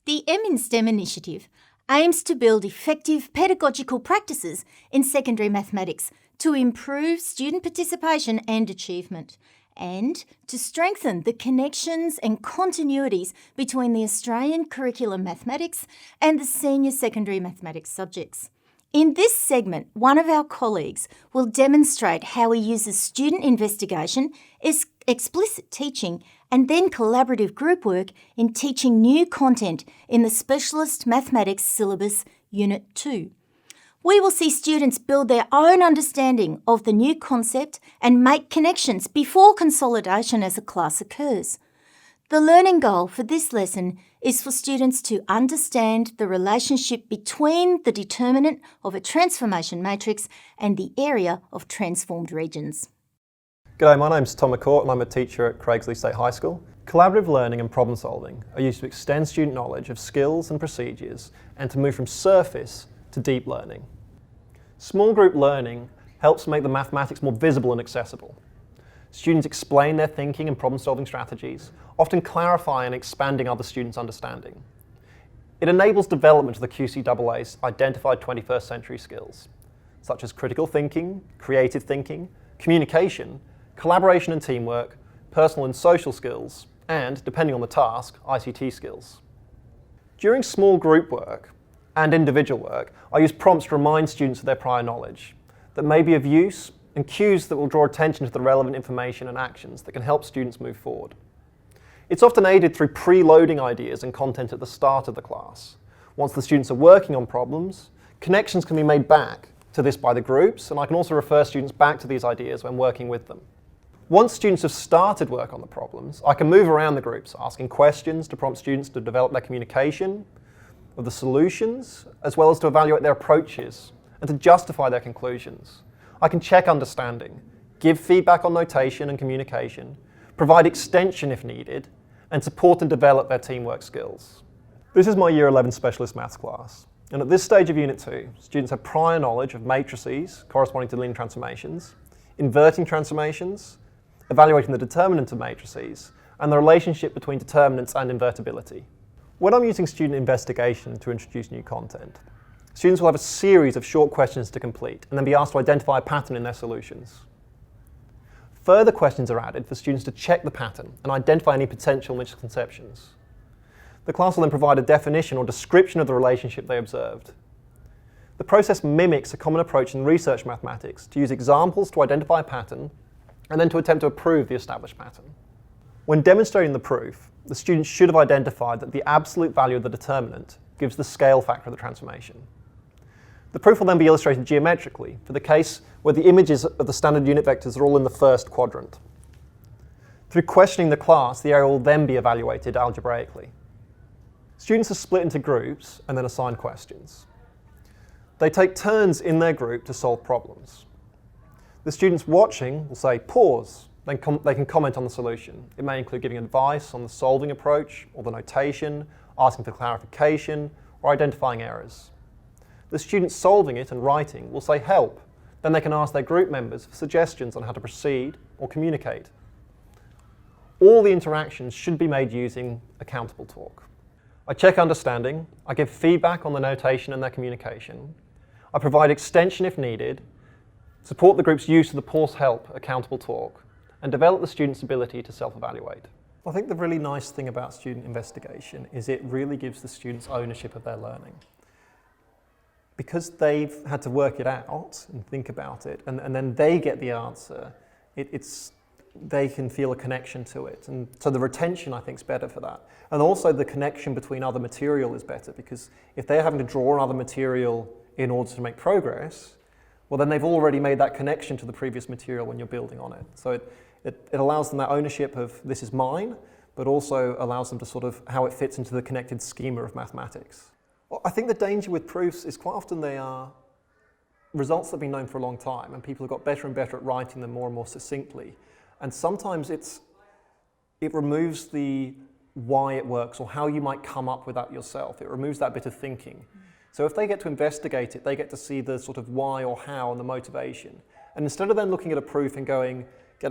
The M in STEM initiative aims to build effective pedagogical practices in secondary mathematics to improve student participation and achievement, and to strengthen the connections and continuities between the Australian curriculum mathematics and the senior secondary mathematics subjects. In this segment, one of our colleagues will demonstrate how he uses student investigation, explicit teaching, and then collaborative group work in teaching new content in the Specialist Mathematics Syllabus Unit 2. We will see students build their own understanding of the new concept and make connections before consolidation as a class occurs. The learning goal for this lesson is for students to understand the relationship between the determinant of a transformation matrix and the area of transformed regions. G'day, my name's Tom McCourt and I'm a teacher at Craigsley State High School. Collaborative learning and problem solving are used to extend student knowledge of skills and procedures and to move from surface to deep learning. Small group learning helps make the mathematics more visible and accessible. Students explain their thinking and problem-solving strategies, often clarifying and expanding other students' understanding. It enables development of the QCAA's identified 21st century skills, such as critical thinking, creative thinking, communication, collaboration and teamwork, personal and social skills, and, depending on the task, ICT skills. During small group work and individual work, I use prompts to remind students of their prior knowledge that may be of use, and cues that will draw attention to the relevant information and actions that can help students move forward. It's often aided through pre-loading ideas and content at the start of the class. Once the students are working on problems, connections can be made back to this by the groups, and I can also refer students back to these ideas when working with them. Once students have started work on the problems, I can move around the groups, asking questions to prompt students to develop their communication of the solutions, as well as to evaluate their approaches and to justify their conclusions. I can check understanding, give feedback on notation and communication, provide extension if needed, and support and develop their teamwork skills. This is my Year 11 Specialist Maths class, and at this stage of Unit 2, students have prior knowledge of matrices corresponding to linear transformations, inverting transformations, evaluating the determinant of matrices, and the relationship between determinants and invertibility. When I'm using student investigation to introduce new content, students will have a series of short questions to complete and then be asked to identify a pattern in their solutions. Further questions are added for students to check the pattern and identify any potential misconceptions. The class will then provide a definition or description of the relationship they observed. The process mimics a common approach in research mathematics to use examples to identify a pattern and then to attempt to prove the established pattern. When demonstrating the proof, the students should have identified that the absolute value of the determinant gives the scale factor of the transformation. The proof will then be illustrated geometrically for the case where the images of the standard unit vectors are all in the first quadrant. Through questioning the class, the area will then be evaluated algebraically. Students are split into groups and then assigned questions. They take turns in their group to solve problems. The students watching will say pause, then they can comment on the solution. It may include giving advice on the solving approach or the notation, asking for clarification, or identifying errors. The students solving it and writing will say help, then they can ask their group members for suggestions on how to proceed or communicate. All the interactions should be made using accountable talk. I check understanding, I give feedback on the notation and their communication, I provide extension if needed, support the group's use of the pause help accountable talk, and develop the student's ability to self-evaluate. I think the really nice thing about student investigation is it really gives the students ownership of their learning. Because they've had to work it out and think about it, and then they get the answer, they can feel a connection to it. And so the retention, I think, is better for that. And also the connection between other material is better, because if they're having to draw on other material in order to make progress, well, then they've already made that connection to the previous material when you're building on it. So it allows them that ownership of this is mine, but also allows them to sort of how it fits into the connected schema of mathematics. Well, I think the danger with proofs is quite often they are results that have been known for a long time, and people have got better and better at writing them more and more succinctly. And sometimes it removes the why it works or how you might come up with that yourself. It removes that bit of thinking. So if they get to investigate it, they get to see the sort of why or how and the motivation. And instead of then looking at a proof and getting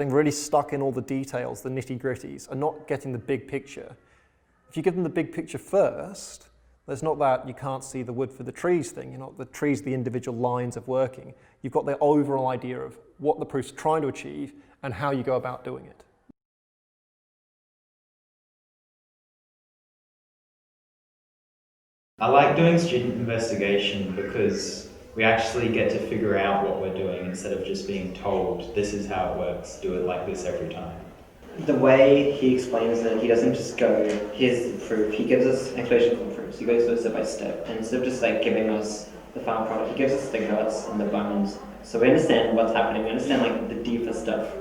really stuck in all the details, the nitty-gritties, and not getting the big picture, If you give them the big picture first, there's not that you can't see the wood for the trees thing. You're not the trees, the individual lines of working. You've got the overall idea of what the proof's trying to achieve and how you go about doing it. I like doing student investigation because we actually get to figure out what we're doing instead of just being told this is how it works, do it like this every time. The way he explains it, he doesn't just go, here's the proof. He gives us an explanation for the proofs. He goes through it step by step. And instead of just like giving us the final product, he gives us the guts and the bones. So we understand what's happening. We understand like the deeper stuff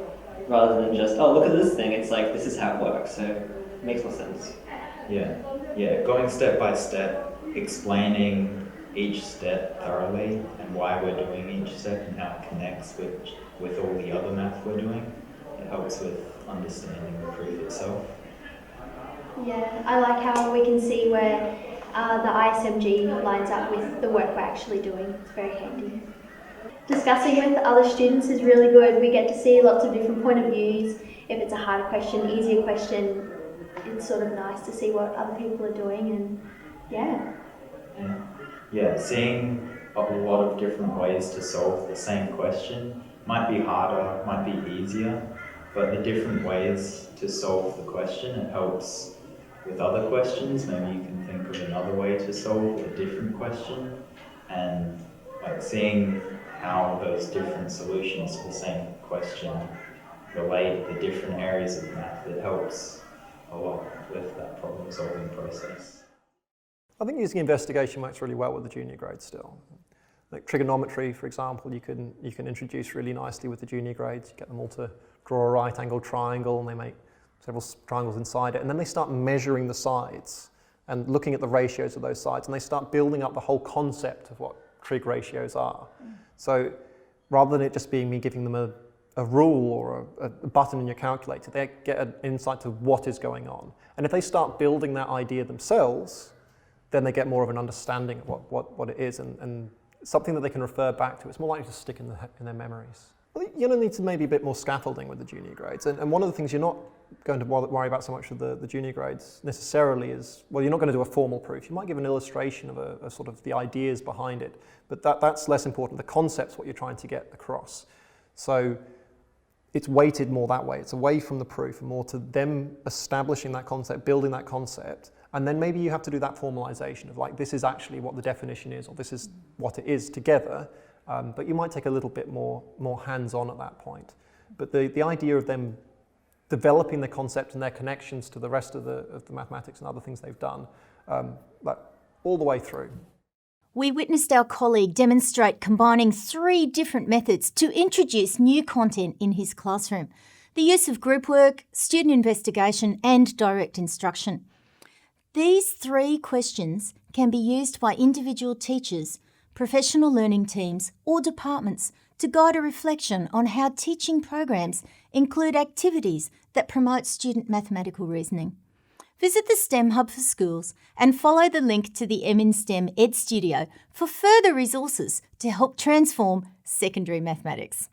rather than just, oh, look at this thing. It's like, this is how it works. So it makes more sense. Yeah, going step by step, explaining each step thoroughly and why we're doing each step and how it connects with all the other math we're doing. It helps with understanding the proof itself. Yeah, I like how we can see where the ISMG lines up with the work we're actually doing. It's very handy. Discussing with other students is really good. We get to see lots of different point of views. If it's a harder question, easier question, it's sort of nice to see what other people are doing and Yeah, seeing a lot of different ways to solve the same question might be harder, might be easier, but the different ways to solve the question, it helps with other questions. Maybe you can think of another way to solve a different question, and like seeing how those different solutions to the same question relate the different areas of math, it helps a lot with that problem solving process. I think using investigation works really well with the junior grades still. Like trigonometry, for example, you can introduce really nicely with the junior grades. You get them all to draw a right angled triangle and they make several triangles inside it, and then they start measuring the sides and looking at the ratios of those sides, and they start building up the whole concept of what trig ratios are. So rather than it just being me giving them a rule or a button in your calculator, they get an insight to what is going on. And if they start building that idea themselves, then they get more of an understanding of what it is and something that they can refer back to. It's more likely to stick in their memories. Well, you're going to need to maybe a bit more scaffolding with the junior grades. And one of the things you're not going to worry about so much with the junior grades necessarily is, well, you're not going to do a formal proof. You might give an illustration of a sort of the ideas behind it, but that's less important. The concept's what you're trying to get across. So it's weighted more that way. It's away from the proof and more to them establishing that concept, building that concept, and then maybe you have to do that formalization of like, this is actually what the definition is, or this is what it is together. But you might take a little bit more hands-on at that point. But the idea of them developing the concept and their connections to the rest of the mathematics and other things they've done, all the way through. We witnessed our colleague demonstrate combining 3 different methods to introduce new content in his classroom: the use of group work, student investigation, and direct instruction. These 3 questions can be used by individual teachers, professional learning teams, or departments to guide a reflection on how teaching programs include activities that promote student mathematical reasoning. Visit the STEM Hub for Schools and follow the link to the M-in-STEM Ed Studio for further resources to help transform secondary mathematics.